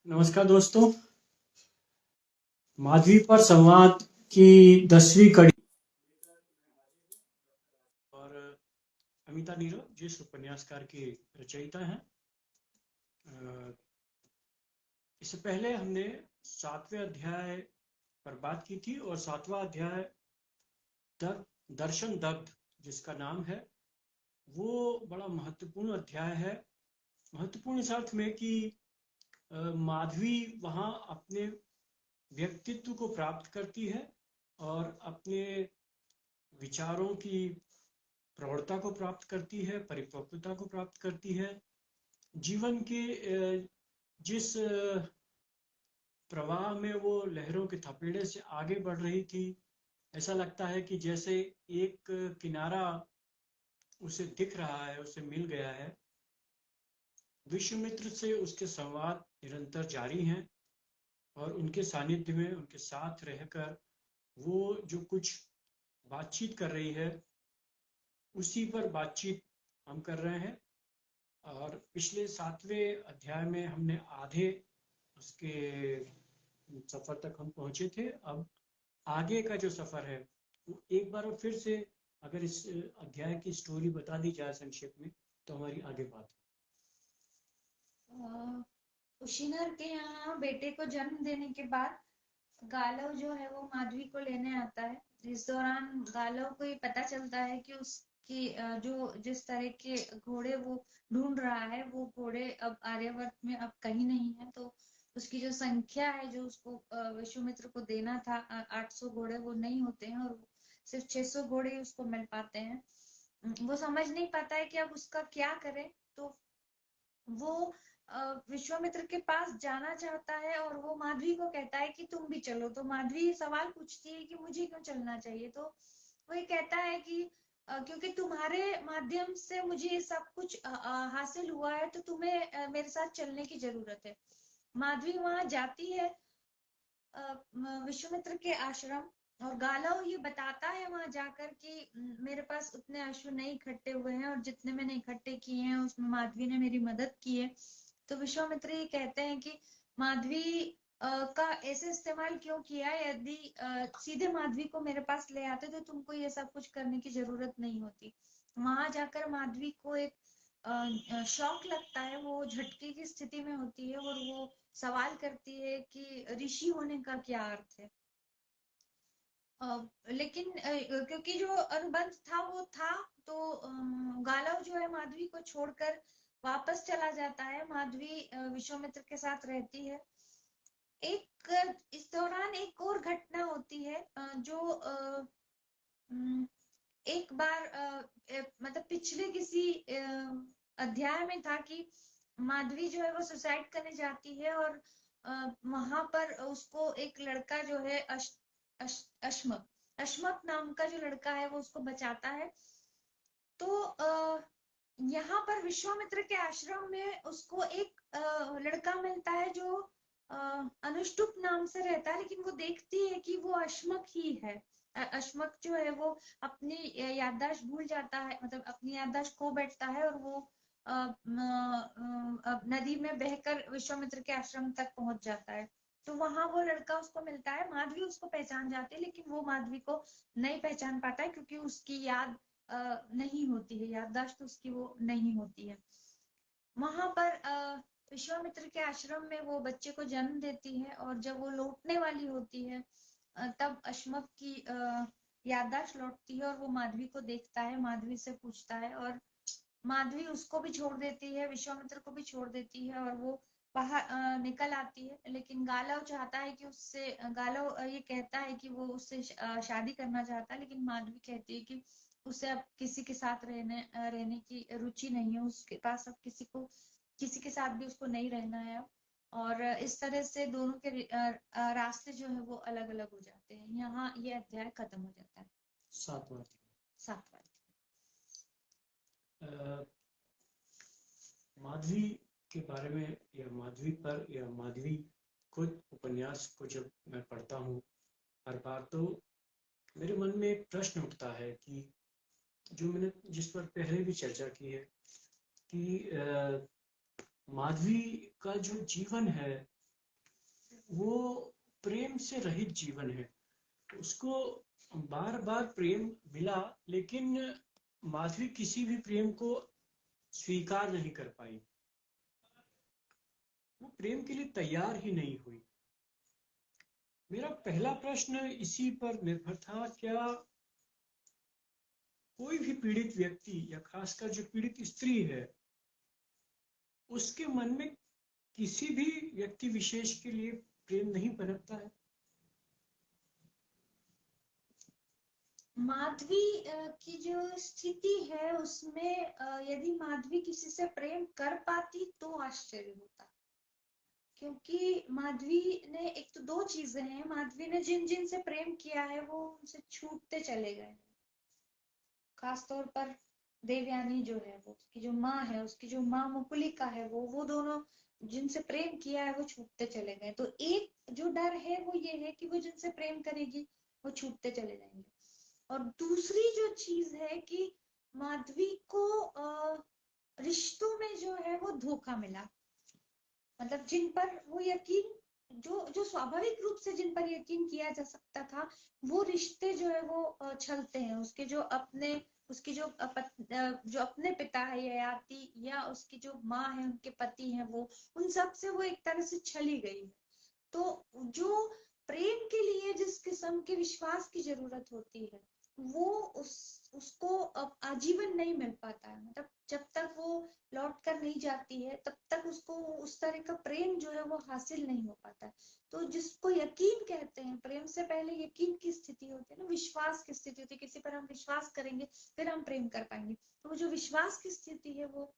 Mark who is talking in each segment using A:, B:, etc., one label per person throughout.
A: नमस्कार दोस्तों। माधवी पर संवाद की 10वीं कड़ी और अमिता नीरव जिस उपन्यासकार की रचयिता हैं। इससे पहले हमने 7वें अध्याय पर बात की थी और 7वां अध्याय दर्शन दग्ध जिसका नाम है, वो बड़ा महत्वपूर्ण अध्याय है। महत्वपूर्ण इस अर्थ में कि माधवी वहाँ अपने व्यक्तित्व को प्राप्त करती है और अपने विचारों की प्रौढ़ता को प्राप्त करती है, परिपक्वता को प्राप्त करती है। जीवन के जिस प्रवाह में वो लहरों के थपेड़े से आगे बढ़ रही थी, ऐसा लगता है कि जैसे एक किनारा उसे दिख रहा है, उसे मिल गया है। विश्वामित्र से उसके संवाद निरंतर जारी हैं और उनके सानिध्य में, उनके साथ रहकर वो जो कुछ बातचीत कर रही है, उसी पर बातचीत हम कर रहे हैं। और पिछले 7वें अध्याय में हमने आधे उसके सफर तक हम पहुंचे थे। अब आगे का जो सफर है वो एक बार फिर से अगर इस अध्याय की स्टोरी बता दी जाए संक्षेप में, तो हमारी आगे बात
B: कुशीनर के यहाँ बेटे को जन्म देने के बाद गालव जो है वो माधवी को लेने आता है। इस दौरान गालव को ये पता चलता है कि उसकी जो जिस तरह के घोड़े वो ढूंढ रहा है, वो घोड़े अब आर्यावर्त में अब कहीं नहीं है। तो उसकी जो संख्या है जो उसको विश्वामित्र को देना था, 800 घोड़े, वो नहीं होते हैं और सिर्फ 600 घोड़े ही उसको मिल पाते हैं। वो समझ नहीं पाता है कि अब उसका क्या करे। तो वो विश्वामित्र के पास जाना चाहता है और वो माधवी को कहता है कि तुम भी चलो। तो माधवी सवाल पूछती है कि मुझे क्यों चलना चाहिए। तो वो ये कहता है कि क्योंकि तुम्हारे माध्यम से मुझे ये सब कुछ हासिल हुआ है, तो तुम्हें मेरे साथ चलने की जरूरत है। माधवी वहां जाती है विश्वामित्र के आश्रम, और गालव ये बताता है वहां जाकर कि मेरे पास उतने अश्व नहीं इकट्ठे हुए हैं और जितने मैंने इकट्ठे किए हैं उसमें माधवी ने मेरी मदद की है। तो विश्वामित्र ये कहते हैं कि माधवी का ऐसे इस्तेमाल क्यों किया। यदि सीधे माधवी को मेरे पास ले आते तो तुमको ये सब कुछ करने की जरूरत नहीं होती। वहां जाकर माधवी को एक शौक लगता है, वो झटके की स्थिति में होती है और वो सवाल करती है कि ऋषि होने का क्या अर्थ है। लेकिन क्योंकि जो अनुबंध था वो था, तो गालव जो है माधवी को छोड़कर वापस चला जाता है। माधवी विश्वामित्र के साथ रहती है। इस दौरान एक और घटना होती है जो एक बार मतलब पिछले किसी अध्याय में था कि माधवी जो है वो सुसाइड करने जाती है और वहां पर उसको एक लड़का जो है अश्मक अश्मक नाम का जो लड़का है वो उसको बचाता है। तो यहाँ पर विश्वामित्र के आश्रम में उसको एक लड़का मिलता है जो अनुष्टुप नाम से रहता है, लेकिन वो देखती है कि वो अश्मक ही है। अश्मक जो है वो अपनी याददाश्त भूल जाता है, मतलब अपनी याददाश्त खो बैठता है और वो नदी में बहकर विश्वामित्र के आश्रम तक पहुंच जाता है। तो वहां वो लड़का उसको मिलता है। माधवी उसको पहचान जाती है, लेकिन वो माधवी को नहीं पहचान पाता है क्योंकि उसकी याद नहीं होती है, याददाश्त उसकी वो नहीं होती है। वहां पर विश्वामित्र के आश्रम में वो बच्चे को जन्म देती है और जब वो लौटने वाली होती है तब अश्मक की याददाश्त लौटती है और वो माधवी को देखता है, माधवी से पूछता है और माधवी उसको भी छोड़ देती है, विश्वामित्र को भी छोड़ देती है और वो बाहर निकल आती है। लेकिन गालव चाहता है कि उससे गालव ये कहता है कि वो उससे शादी करना चाहता है, लेकिन माधवी कहती है कि उसे अब किसी के साथ रहने की रुचि नहीं है, उसके पास अब किसी के साथ भी उसको नहीं रहना है अब। और इस तरह से दोनों के रास्ते जो है वो अलग अलग हो जाते हैं। यहाँ ये अध्याय खत्म हो जाता है।
A: सातवां
B: सातवां।
A: अध्याय। माधवी के बारे में या माधवी पर या माधवी खुद उपन्यास को जब मैं पढ़ता हूँ हर बार, तो मेरे मन में एक प्रश्न उठता है कि जो मैंने जिस पर पहले भी चर्चा की है कि माधवी का जो जीवन है वो प्रेम से रहित जीवन है। उसको बार बार प्रेम मिला, लेकिन माधवी किसी भी प्रेम को स्वीकार नहीं कर पाई। वो प्रेम के लिए तैयार ही नहीं हुई। मेरा पहला प्रश्न इसी पर निर्भर था, क्या कोई भी पीड़ित व्यक्ति या खासकर जो पीड़ित स्त्री है, उसके मन में किसी भी व्यक्ति विशेष के लिए प्रेम नहीं पनपता है?
B: माधवी की जो स्थिति है उसमें यदि माधवी किसी से प्रेम कर पाती तो आश्चर्य होता, क्योंकि माधवी ने एक तो दो चीजें हैं, माधवी ने जिन जिन से प्रेम किया है वो उनसे छूटते चले गए। खासतौर पर देवयानी जो है, वो उसकी जो माँ है, उसकी जो माँ मुकुलिका है, वो दोनों जिनसे प्रेम किया है वो छूटते चले गए। तो एक जो डर है वो ये है कि वो जिनसे प्रेम करेगी वो छूटते चले जाएंगे। और दूसरी जो चीज है कि माधवी को रिश्तों में जो है वो धोखा मिला, मतलब जिन पर वो यकीन, जो स्वाभाविक रूप से जिन पर यकीन किया जा सकता था, वो रिश्ते जो है वो छलते हैं। उसके जो अपने, उसकी जो जो अपने पिता है ययाति, या उसकी जो माँ है, उनके पति हैं, वो उन सब से वो एक तरह से छली गई है। तो जो प्रेम के लिए जिस किस्म के विश्वास की जरूरत होती है, वो उसको अब आजीवन नहीं मिल पाता है। मतलब जब तक वो लौट कर नहीं जाती है तब तक उसको उस तरह का प्रेम जो है वो हासिल नहीं हो पाता है। तो जिसको यकीन कहते हैं, प्रेम से पहले यकीन की स्थिति होती है ना, विश्वास की स्थिति होती है, किसी पर हम विश्वास करेंगे फिर हम प्रेम कर पाएंगे। तो वो जो विश्वास की स्थिति है वो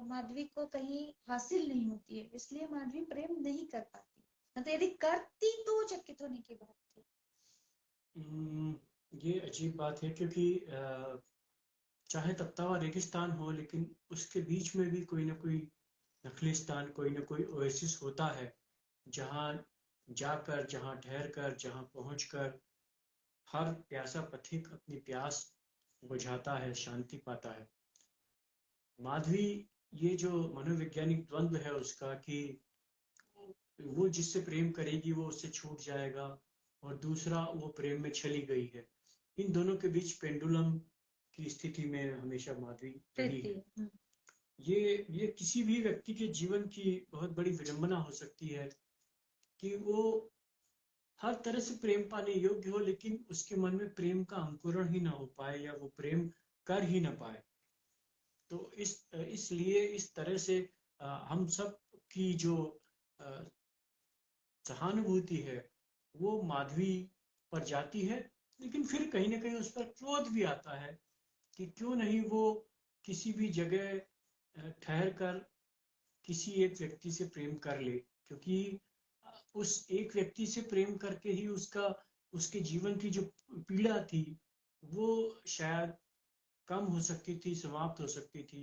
B: माधवी को कहीं हासिल नहीं होती है, इसलिए माधवी प्रेम नहीं कर पाती। मतलब यदि करती तो चकित होने की बात थी।
A: ये अजीब बात है, क्योंकि चाहे तख्तावा रेगिस्तान हो, लेकिन उसके बीच में भी कोई ना कोई नखलिस्तान, कोई ना कोई ओएसिस होता है, जहाँ जाकर, जहाँ ठहर कर, जहाँ पहुँच कर हर प्यासा पथिक अपनी प्यास बुझाता है, शांति पाता है। माधवी, ये जो मनोवैज्ञानिक द्वंद्व है उसका, कि वो जिससे प्रेम करेगी वो उससे छूट जाएगा, और दूसरा वो प्रेम में चली गई है, इन दोनों के बीच पेंडुलम की स्थिति में हमेशा माधवी रही है। ये किसी भी व्यक्ति के जीवन की बहुत बड़ी विडंबना हो सकती है कि वो हर तरह से प्रेम पाने योग्य हो, लेकिन उसके मन में प्रेम का अंकुरण ही ना हो पाए, या वो प्रेम कर ही ना पाए। तो इसलिए इस तरह से हम सब की जो सहानुभूति है वो माधवी पर जाती है, लेकिन फिर कहीं ना कहीं उस पर क्रोध भी आता है कि क्यों नहीं वो किसी भी जगह ठहर कर किसी एक व्यक्ति से प्रेम कर ले, क्योंकि उस एक व्यक्ति से प्रेम करके ही उसके जीवन की जो पीड़ा थी वो शायद कम हो सकती थी, समाप्त हो सकती थी,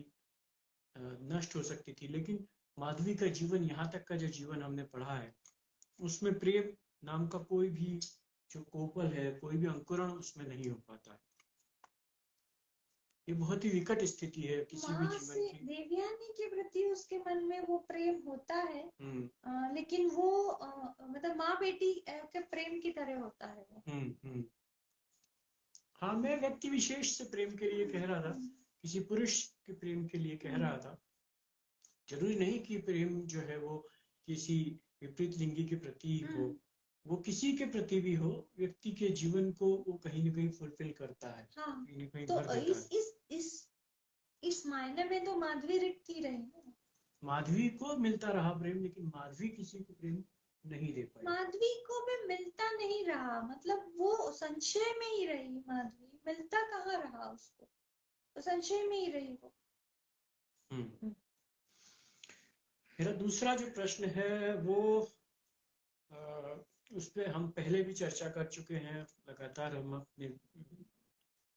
A: नष्ट हो सकती थी। लेकिन माधवी का जीवन, यहाँ तक का जो जीवन हमने पढ़ा है, उसमें प्रेम नाम का कोई भी जो कोपल है, कोई भी अंकुरण उसमें नहीं हो पाता है। ये बहुत ही विकट स्थिति है किसी भी जीवन की।
B: देवयानी के प्रति उसके मन में वो प्रेम होता है, लेकिन वो मतलब माँ बेटी के प्रेम की तरह होता है।
A: हाँ, मैं व्यक्ति विशेष से प्रेम के लिए कह रहा था, किसी पुरुष के प्रेम के लिए कह रहा था। जरूरी नहीं कि प्रेम जो है वो किसी विपरीत लिंगी के प्रति हो, वो किसी के प्रति भी हो, व्यक्ति के जीवन को वो कहीं ना कहीं फुलफिल करता है, कहीं ना कहीं
B: तो
A: भर देता है।
B: इस मायने में तो माधवी रिक्त ही रही।
A: माधवी को मिलता रहा प्रेम, लेकिन माधवी किसी को प्रेम नहीं दे पाई।
B: माधवी को भी मिलता नहीं रहा, मतलब वो संशय में ही रही। माधवी मिलता कहाँ रहा उसको, तो संशय में ही रही वो।
A: मेरा दूसरा जो प्रश्न है वो उस पर हम पहले भी चर्चा कर चुके हैं, लगातार हम अपने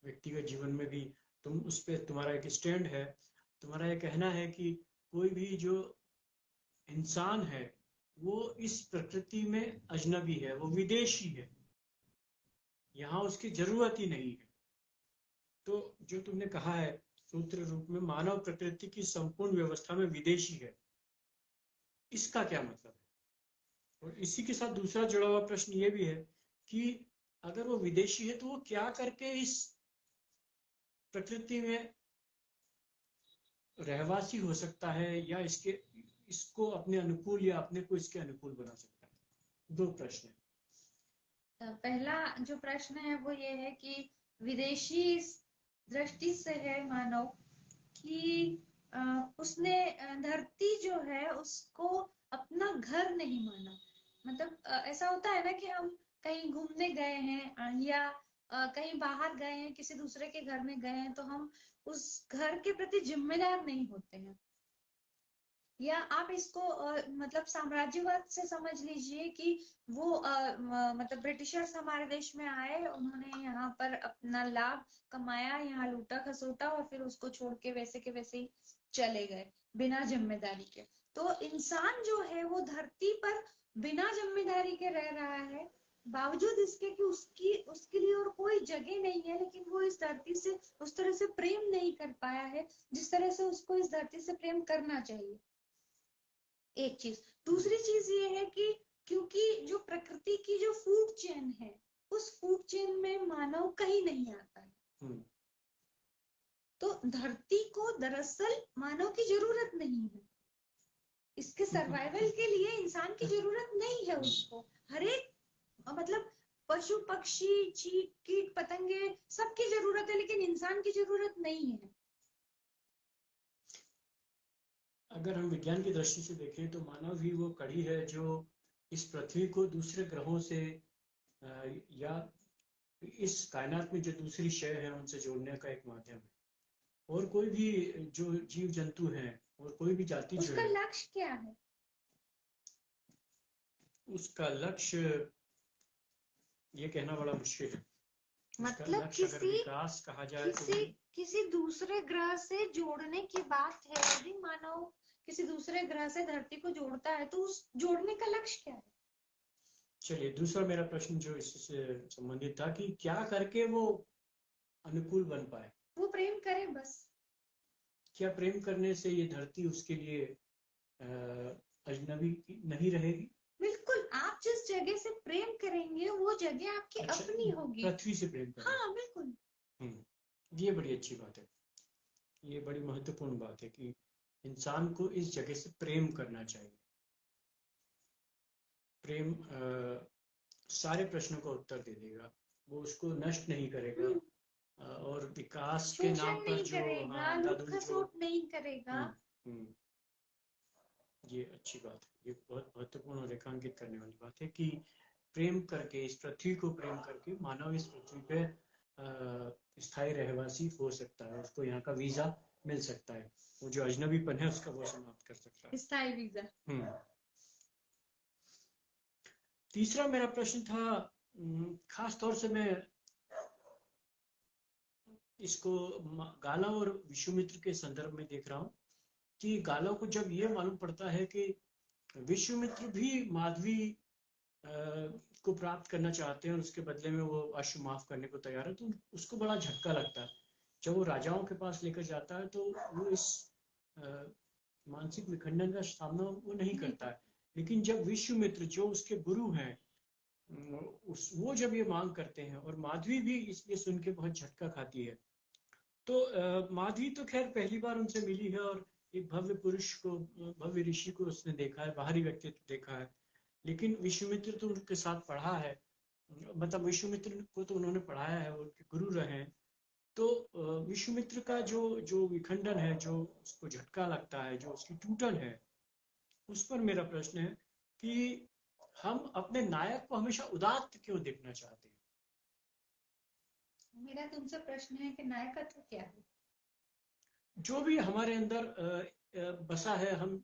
A: व्यक्तिगत जीवन में भी, तुम उस पर, तुम्हारा एक स्टैंड है, तुम्हारा ये कहना है कि कोई भी जो इंसान है वो इस प्रकृति में अजनबी है, वो विदेशी है, यहाँ उसकी जरूरत ही नहीं है। तो जो तुमने कहा है सूत्र रूप में, मानव प्रकृति की संपूर्ण व्यवस्था में विदेशी है, इसका क्या मतलब है? और इसी के साथ दूसरा जुड़ा हुआ प्रश्न ये भी है कि अगर वो विदेशी है तो वो क्या करके इस प्रकृति में रहवासी हो सकता है, या इसको अपने अनुकूल या अपने को इसके अनुकूल बना सकता है। दो प्रश्न है।
B: पहला जो प्रश्न है वो ये है कि विदेशी इस दृष्टि से है मानव कि उसने धरती जो है उसको अपना घर नहीं माना। मतलब ऐसा होता है ना कि हम कहीं घूमने गए हैं या कहीं बाहर गए हैं, किसी दूसरे के घर में गए हैं, तो हम उस घर के प्रति जिम्मेदार नहीं होते हैं। या आप इसको मतलब साम्राज्यवाद से समझ लीजिए कि वो मतलब ब्रिटिशर्स हमारे देश में आए, उन्होंने यहाँ पर अपना लाभ कमाया, यहाँ लूटा खसोटा और फिर उसको छोड़ के वैसे के वैसे ही चले गए बिना जिम्मेदारी के। तो इंसान जो है वो धरती पर बिना जिम्मेदारी के रह रहा है, बावजूद इसके कि उसके लिए और कोई जगह नहीं है, लेकिन वो इस धरती से उस तरह से प्रेम नहीं कर पाया है जिस तरह से उसको इस धरती से प्रेम करना चाहिए। एक चीज। दूसरी चीज ये है कि क्योंकि जो प्रकृति की जो फूड चेन है, उस फूड चेन में मानव कहीं नहीं आता है। तो धरती को दरअसल मानव की जरूरत नहीं है। इसके सर्वाइवल के लिए इंसान की जरूरत नहीं है उसको। हर एक मतलब पशु पक्षी कीट पतंगे सबकी जरूरत है, लेकिन इंसान की जरूरत नहीं है।
A: अगर हम विज्ञान की दृष्टि से देखें तो मानव ही वो कड़ी है जो इस पृथ्वी को दूसरे ग्रहों से या इस कायनात में जो दूसरी शय है उनसे जोड़ने का एक माध्यम है। और कोई भी जो जीव जंतु है और कोई भी जाति जो
B: उसका
A: है,
B: लक्ष्य क्या है?
A: उसका लक्ष्य ये कहना बड़ा मुश्किल है।
B: मतलब
A: लक्ष्य अगर विकास कहा जाए तो
B: किसी दूसरे ग्रह से जोड़ने की बात है। यदि मानव किसी दूसरे ग्रह से धरती को जोड़ता है तो उस जोड़ने का लक्ष्य क्या है?
A: चलिए, दूसरा मेरा प्रश्न जो इससे संबंधित था कि क्या करके वो अनुकूल बन पाए।
B: वो प्रेम करे बस।
A: क्या प्रेम करने से ये धरती उसके लिए अजनबी नहीं रहेगी?
B: बिल्कुल, आप जिस जगह से प्रेम करेंगे वो जगह आपकी अपनी होगी।
A: पृथ्वी से प्रेम करेंगे।
B: हाँ बिल्कुल।
A: ये बड़ी अच्छी बात है, ये बड़ी महत्वपूर्ण बात है कि इंसान को इस जगह से प्रेम करना चाहिए। प्रेम सारे प्रश्नों का उत्तर दे देगा, वो उसको नष्ट नहीं करेगा और विकास के नाम पर जो
B: लूट नहीं करेगा।
A: ये अच्छी बात है, ये बहुत महत्वपूर्ण और रेखांकित करने वाली बात है कि प्रेम करके, इस पृथ्वी को प्रेम करके मानव इस पृथ्वी पे स्थायी रहवासी हो सकता है, उसको यहाँ का वीजा मिल सकता है, वो जो अजनबीपन है उसका वो समाप्त कर सकता है,
B: स्थायी वीजा।
A: तीसरा मेरा प्रश्न था, खास तौर से मैं इसको गाला और विश्वामित्र के संदर्भ में देख रहा हूँ कि गाला को जब ये मालूम पड़ता है कि विश्वामित्र भी माधवी को प्राप्त करना चाहते हैं और उसके बदले में वो अश्व माफ करने को तैयार है, तो उसको बड़ा झटका लगता है। जब वो राजाओं के पास लेकर जाता है तो वो इस मानसिक विखंडन का सामना वो नहीं करता है। लेकिन जब विश्वामित्र जो उसके गुरु हैं वो जब ये मांग करते हैं, और माधवी भी इसलिए सुन के बहुत झटका खाती है, तो माधवी तो खैर पहली बार उनसे मिली है और एक भव्य पुरुष को, भव्य ऋषि को उसने देखा है, बाहरी व्यक्तित्व देखा है, लेकिन विश्वामित्र तो उनके साथ पढ़ा है, मतलब विश्वामित्र को तो उन्होंने पढ़ाया है, उनके गुरु रहे हैं। तो विश्वामित्र का जो जो विखंडन है, जो उसको झटका लगता है, जो उसकी टूटन है, उस पर मेरा प्रश्न है कि हम अपने नायक को हमेशा उदात्त क्यों देखना चाहते हैं?
B: मेरा तुमसे प्रश्न है कि नायकत्व क्या है?
A: जो भी हमारे अंदर बसा है, हम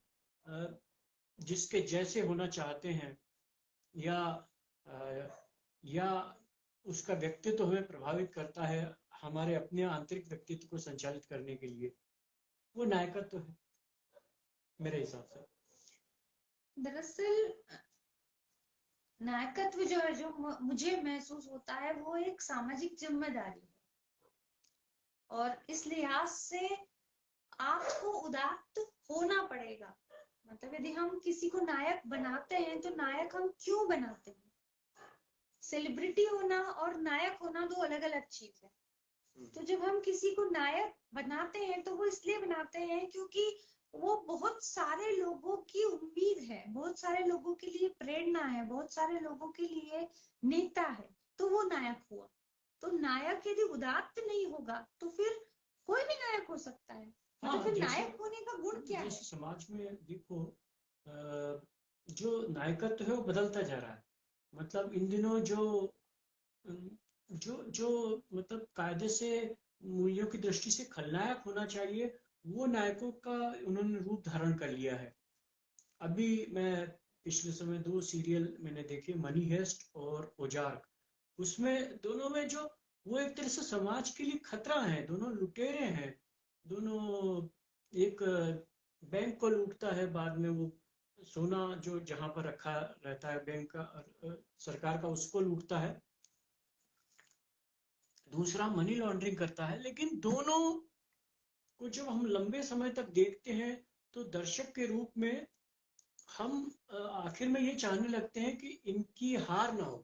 A: जिसके जैसे होना चाहते हैं, या उसका व्यक्तित्व हमें प्रभावित करता है हमारे अपने आंतरिक व्यक्तित्व को संचालित करने के लिए, वो नायकत्व है मेरे हिसाब से।
B: दरअसल नायकत्व जो है, जो मुझे महसूस होता है, वो एक सामाजिक जिम्मेदारी है, और इस लिहाज से आपको उदात्त होना पड़ेगा। मतलब यदि हम किसी को नायक बनाते हैं तो नायक हम क्यों बनाते हैं? सेलिब्रिटी होना और नायक होना दो अलग अलग चीज है। तो जब हम किसी को नायक बनाते हैं तो वो इसलिए बनाते हैं क्योंकि वो बहुत सारे लोगों की उम्मीद है, बहुत सारे लोगों के लिए प्रेरणा है, बहुत सारे लोगों के लिए नेता है, तो वो नायक हुआ। तो नायक यदि उदात्त नहीं होगा तो फिर कोई भी नायक हो सकता है।
A: हाँ,
B: मतलब फिर
A: जैसे
B: नायक होने का गुण क्या है?
A: जैसे समाज में देखो, जो नायकत्व है वो बदलता जा रहा है। मतलब इन दिनों जो मतलब कायदे से मूल्यों की दृष्टि से खलनायक होना चाहिए, वो नायकों का उन्होंने रूप धारण कर लिया है। अभी मैं पिछले समय 2 सीरियल मैंने देखे, मनी हेस्ट और ओजार्क। उसमें दोनों में जो वो एक तरह से समाज के लिए खतरा है, दोनों लुटेरे हैं। दोनों, एक बैंक को लूटता है, बाद में वो सोना जो जहां पर रखा रहता है बैंक का, सरकार का, उसको लूटता है। दूसरा मनी लॉन्ड्रिंग करता है। लेकिन दोनों को जब हम लंबे समय तक देखते हैं तो दर्शक के रूप में हम आखिर में ये चाहने लगते हैं कि इनकी हार ना हो।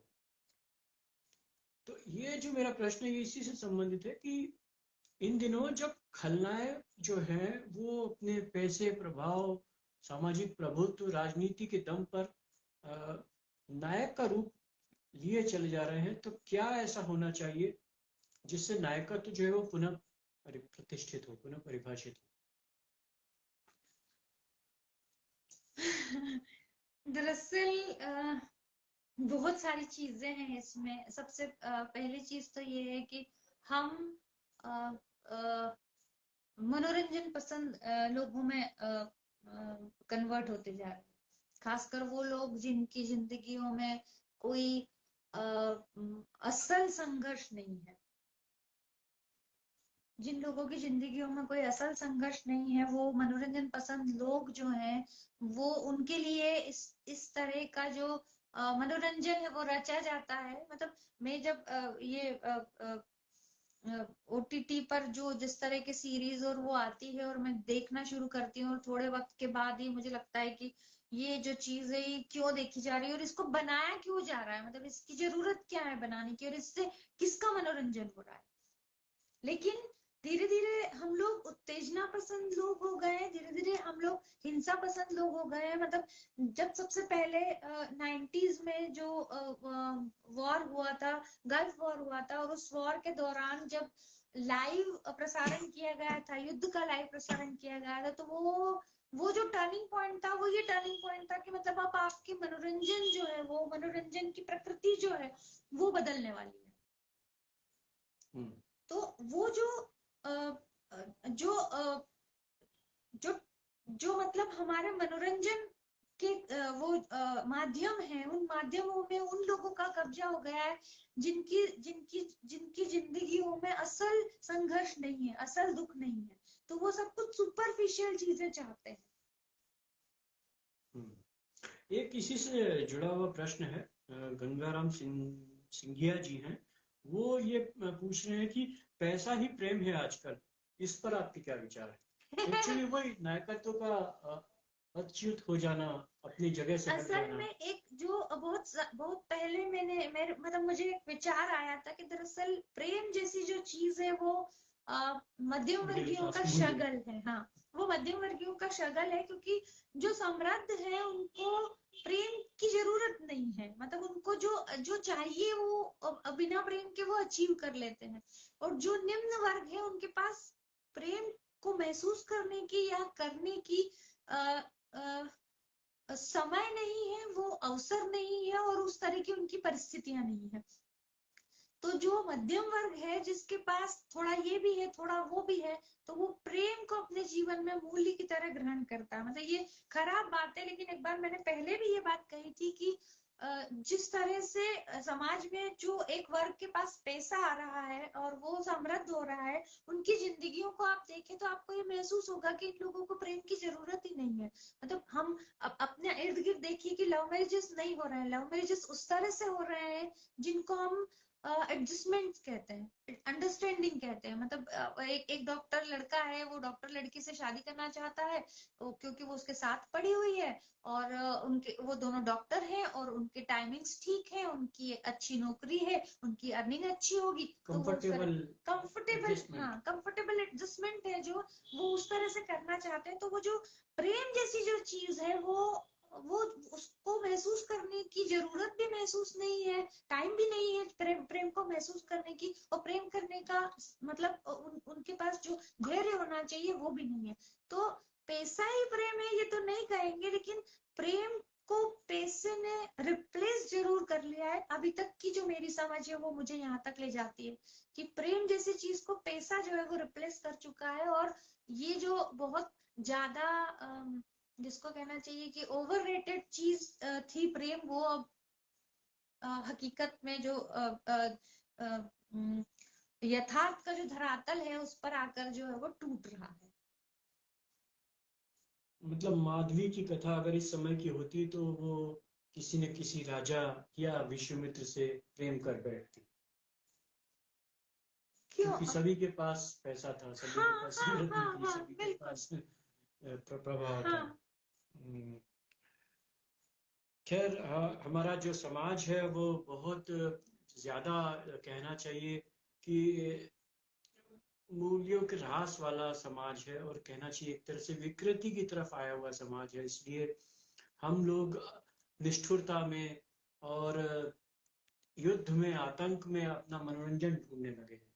A: तो ये जो मेरा प्रश्न है ये इसी से संबंधित है कि इन दिनों जब खलनायक जो है वो अपने पैसे, प्रभाव, सामाजिक प्रभुत्व, राजनीति के दम पर नायक का रूप लिए चले जा रहे हैं, तो क्या ऐसा होना चाहिए जिससे नायकत्व जो है वो पुनः प्रतिष्ठित हो, पुनः परिभाषित
B: हो? दरअसल बहुत सारी चीजें हैं इसमें। सबसे पहली चीज तो ये है कि हम अ, अ, मनोरंजन पसंद लोगों में कन्वर्ट होते जा रहे हैं। खासकर वो लोग जिनकी जिंदगियों में कोई असल संघर्ष नहीं है। जिन लोगों की जिंदगियों में कोई असल संघर्ष नहीं है, वो मनोरंजन पसंद लोग जो हैं, वो उनके लिए इस तरह का जो मनोरंजन है वो रचा जाता है। मतलब मैं जब ये ओटीटी पर जो जिस तरह की सीरीज और वो आती है और मैं देखना शुरू करती हूँ, और थोड़े वक्त के बाद ही मुझे लगता है कि ये जो चीज है ये क्यों देखी जा रही है और इसको बनाया क्यों जा रहा है, मतलब इसकी जरूरत क्या है बनाने की और इससे किसका मनोरंजन हो रहा है। लेकिन धीरे धीरे हम लोग उत्तेजना पसंद लोग हो गए, धीरे धीरे हम लोग हिंसा पसंद लोग हो गए। मतलब जब सबसे पहले 90s में जो वॉर हुआ था, गल्फ वॉर हुआ था, और उस वॉर के दौरान जब लाइव प्रसारण किया गया था, युद्ध का लाइव प्रसारण किया गया था, तो वो जो टर्निंग पॉइंट था वो ये टर्निंग पॉइंट था कि मतलब अब आपके मनोरंजन जो है, वो मनोरंजन की प्रकृति जो है वो बदलने वाली है। तो वो जो जो जो मतलब हमारे मनोरंजन के वो माध्यम है, उन माध्यमों में उन लोगों का कब्जा हो गया है जिनकी जिनकी जिनकी जिंदगियों में असल संघर्ष नहीं है, असल दुख नहीं है। तो वो सब कुछ सुपरफिशियल चीजें चाहते हैं।
A: एक इसी से जुड़ा हुआ प्रश्न है। गंगाराम सिंघिया जी हैं, वो ये पूछ रहे हैं कि पैसा ही प्रेम है आजकल, इस पर आपके क्या विचार है? एक्चुअली वही नायकत्व का अच्युत हो जाना, अपनी जगह से हट
B: असल
A: जाना।
B: में एक जो बहुत पहले मेरे मतलब मुझे एक विचार आया था कि दरअसल प्रेम जैसी जो चीज है वो मध्यम वर्गीयों का शगल है। हाँ, वो मध्यम वर्गीयों का शगल है, क्योंकि जो समृद्ध है उनको प्रेम की जरूरत नहीं है। मतलब उनको जो जो चाहिए वो बिना प्रेम के वो अचीव कर लेते हैं। और जो निम्न वर्ग है उनके पास प्रेम को महसूस करने की या करने की समय नहीं है, वो अवसर नहीं है, और उस तरह की उनकी परिस्थितियां नहीं है। तो जो मध्यम वर्ग है जिसके पास थोड़ा ये भी है थोड़ा वो भी है, तो वो प्रेम को अपने जीवन में मूल्य की तरह ग्रहण करता है। मतलब ये खराब बात है, लेकिन एक बार मैंने पहले भी ये बात कही थी कि जिस तरह से समाज में जो एक वर्ग के पास पैसा आ रहा है और वो समृद्ध हो रहा है, उनकी जिंदगियों को आप देखें तो आपको ये महसूस होगा कि इन लोगों को प्रेम की जरूरत ही नहीं है। मतलब हम अपने इर्द गिर्द देखिए कि लव मैरिजेस नहीं हो रहे हैं। लव मैरिजेस उस तरह से हो रहे हैं जिनको हम एडजस्टमेंट कहते हैं, अंडरस्टैंडिंग कहते हैं। मतलब एक डॉक्टर लड़का है, वो डॉक्टर लड़की से शादी करना चाहता है क्योंकि वो उसके साथ पढ़ी हुई है, और उनके वो दोनों डॉक्टर हैं और उनके टाइमिंग्स ठीक है, उनकी अच्छी नौकरी है, उनकी अर्निंग अच्छी होगी, तो वो कंफर्टेबल, हाँ कंफर्टेबल एडजस्टमेंट है जो वो उस तरह से करना चाहते हैं। तो वो जो प्रेम जैसी जो चीज है वो उसको महसूस करने की जरूरत भी महसूस नहीं है, टाइम भी नहीं है प्रेम को महसूस करने की, और प्रेम करने का मतलब उनके पास जो धैर्य होना चाहिए वो भी नहीं है। तो पैसा ही प्रेम है ये तो नहीं कहेंगे, लेकिन प्रेम को पैसे ने रिप्लेस जरूर कर लिया है। अभी तक की जो मेरी समझ है वो मुझे यहाँ तक ले जाती है कि प्रेम जैसी चीज को पैसा जो है वो रिप्लेस कर चुका है, और ये जो बहुत ज्यादा जिसको कहना चाहिए कि ओवररेटेड चीज थी प्रेम, वो अब हकीकत में जो यथार्थ का जो धरातल है उस पर आकर जो है वो टूट रहा है।
A: मतलब माधवी की कथा अगर इस समय की होती तो वो किसी न किसी राजा या विश्वामित्र से प्रेम कर बैठती, क्योंकि सभी के पास पैसा था, सभी के पास समृद्धि थी, सभी के पास प्रभाव था। खैर हमारा जो समाज है वो बहुत ज्यादा कहना चाहिए कि मूल्यों के ह्रास वाला समाज है, और कहना चाहिए एक तरह से विकृति की तरफ आया हुआ समाज है। इसलिए हम लोग निष्ठुरता में और युद्ध में, आतंक में अपना मनोरंजन ढूंढने लगे हैं,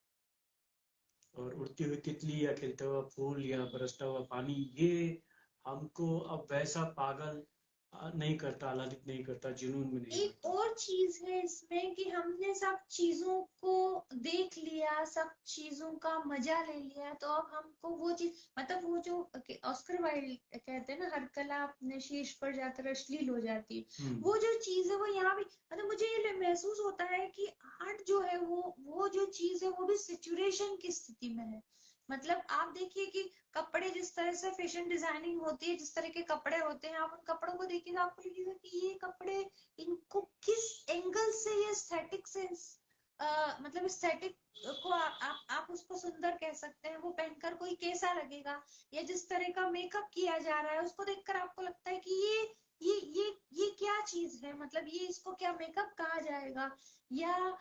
A: और उड़ती हुई तितली या खिलता हुआ फूल या बरसता हुआ पानी, ये हमको अब वैसा पागल नहीं करता, आह्लादित नहीं करता, जुनून में नहीं
B: एक
A: करता।
B: और चीज है इसमें कि हमने सब चीजों को देख लिया, सब चीजों का मजा ले लिया, तो अब हमको वो चीज, मतलब वो जो ऑस्कर वाइल्ड कहते हैं ना, हर कला अपने शीर्ष पर जाकर अश्लील हो जाती है, वो जो चीज है वो यहाँ भी, मतलब मुझे ये महसूस होता है कि आर्ट जो है वो जो चीज है वो भी सिचुएशन की स्थिति में है। मतलब आप देखिए कि कपड़े जिस तरह से फैशन डिजाइनिंग होती है, जिस तरह के कपड़े होते हैं, आप उन कपड़ों को देखिए तो आपको लगेगा कि ये कपड़े, इनको किस एंगल से ये एस्थेटिक सेंस, मतलब एस्थेटिक को आप उसको सुंदर कह सकते हैं, वो पहनकर कोई कैसा लगेगा, या जिस तरह का मेकअप किया जा रहा है उसको देखकर आपको लगता है कि ये क्या चीज है, मतलब ये इसको क्या मेकअप कहा जाएगा, या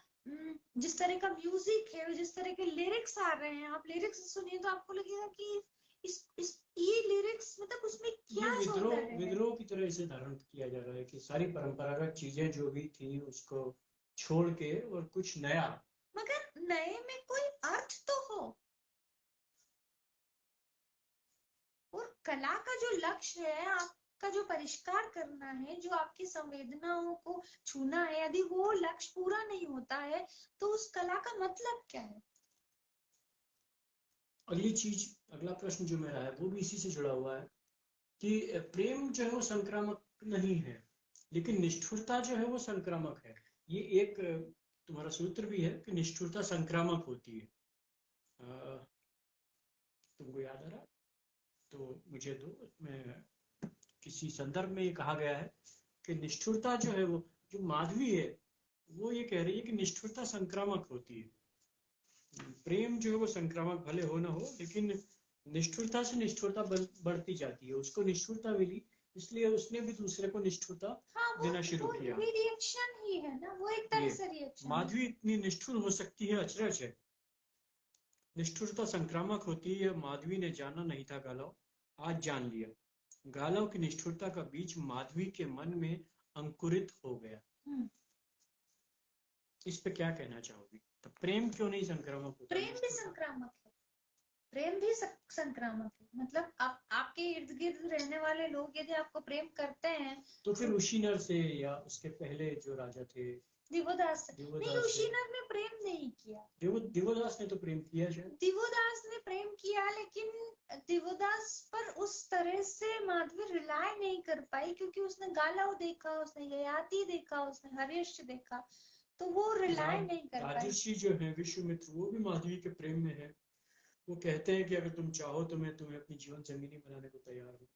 B: जिस तरह का म्यूजिक है, जिस तरह के लिरिक्स आ रहे हैं, आप लिरिक्स सुनिए तो आपको लगेगा कि ये लिरिक्स मतलब उसमें क्या सौंदर्य है।
A: विद्रोह की तरह इसे धारण किया जा रहा है कि सारी परंपरागत चीजें जो भी थी उसको छोड़ के और कुछ नया,
B: मगर नए में कोई अर्थ तो हो। और कला का जो लक्ष्य है, आपका जो परिष्कार करना है, जो आपकी संवेदनाओं को छूना है, यदि वो लक्ष्य पूरा नहीं होता है तो उस कला का मतलब क्या है।
A: अगली चीज, अगला प्रश्न जो मेरा है वो भी इसी से जुड़ा हुआ है कि प्रेम जो है वो संक्रामक नहीं है, लेकिन निष्ठुरता जो है वो संक्रामक है। ये एक तुम्हारा सूत्र भी है कि निष्ठुरता संक्रामक होती है। तुमको याद आ रहा तो मुझे दो, मैं किसी संदर्भ में ये कहा गया है कि निष्ठुरता जो है वो, जो माधवी है वो ये कह रही है कि निष्ठुरता संक्रामक होती है। प्रेम जो है वो संक्रामक भले हो ना हो, लेकिन निष्ठुरता से निष्ठुरता बढ़ती जाती है। उसको निष्ठुरता मिली, इसलिए उसने भी दूसरे को निष्ठुरता देना शुरू किया।
B: रिएक्शन ही है ना, वो एक तरह से रिएक्शन।
A: माधवी इतनी निष्ठुर हो सकती है, अचरज है। निष्ठुरता संक्रामक होती है, माधवी ने जाना नहीं था गालव, आज जान लिया। गालव की निष्ठुरता का बीज माधवी के मन में अंकुरित हो गया। इस पे क्या कहना चाहोगी? तो प्रेम क्यों नहीं संक्रामक होता?
B: प्रेम भी संक्रामक है, प्रेम भी संक्रामक है। मतलब आपके इर्द गिर्द रहने वाले लोग यदि आपको प्रेम करते हैं
A: तो फिर उशीनर से या उसके पहले जो राजा थे
B: दिवोदास नहीं, उशीनर ने प्रेम नहीं किया।
A: दिवोदास ने तो प्रेम किया है।
B: दिवोदास ने प्रेम किया, लेकिन दिवोदास पर उस तरह से माधवी रिलाय नहीं कर पाई, क्योंकि उसने गालव देखा, उसने ययाति देखा, उसने हर्यश्व देखा, तो वो रिलाय नहीं कर पाई।
A: राजर्षि जो है विश्वामित्र, वो भी माधवी के प्रेम में है। वो कहते हैं कि अगर तुम चाहो तो मैं तुम्हें अपनी जीवन संगिनी बनाने को तैयार हूँ।